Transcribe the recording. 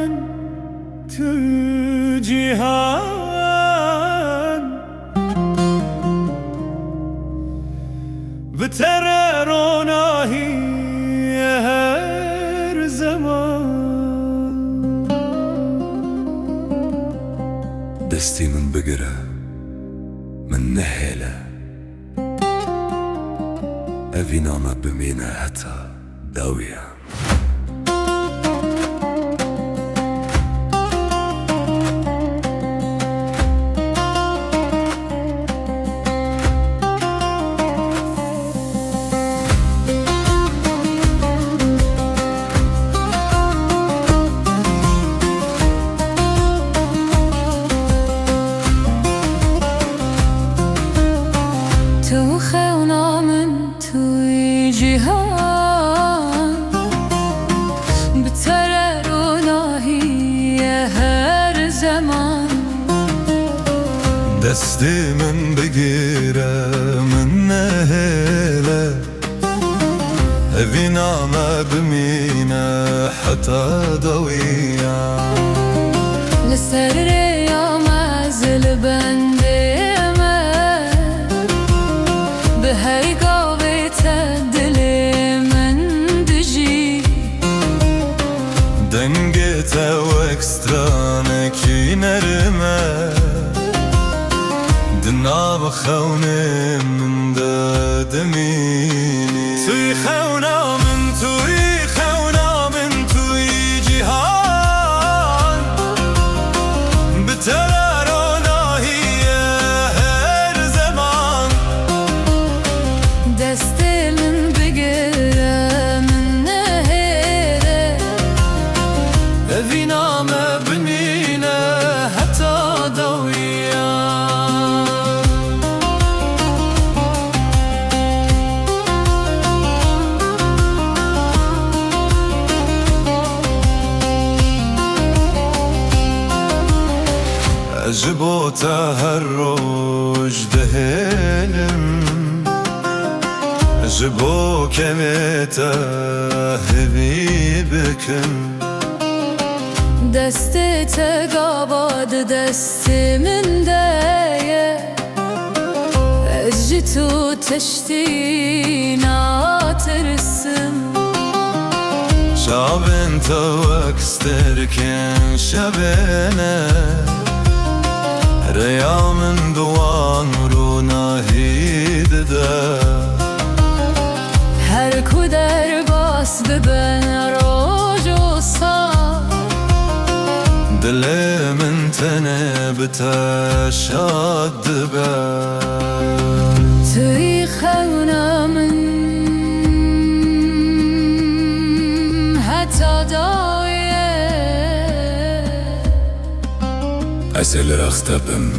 من تو جهان بتر روناهی هر زمان دستی من بگره من نهله اوی نامه بمینه حتی داویه تو خونا من توی جهان بتر روناهی هر زمان دستی من بگیره من نهله اوی نامه بمینه حتی داویه لسر ریام از البنده من به هر گاوه دل من دجی دنگت و اکسترانکی نرمه دناب خونه من دمینی توی خونه من توی خونه من توی جهان بتر روناهی هر زمان دست من بگیره من نهره اوی نامه بمینه حتی داویه عجبو تهرج دهنم عجبو كميته هبي بكم دست تقابض دست من دايه اجتو تشتي ناترسم شاب انت واكستر كان شبنا ريا من دوان رونا هيددا هر کدر باس ببن روج و صار دل من تنبتا شاد بان توی خونا من حتی دایه أسأل رختبم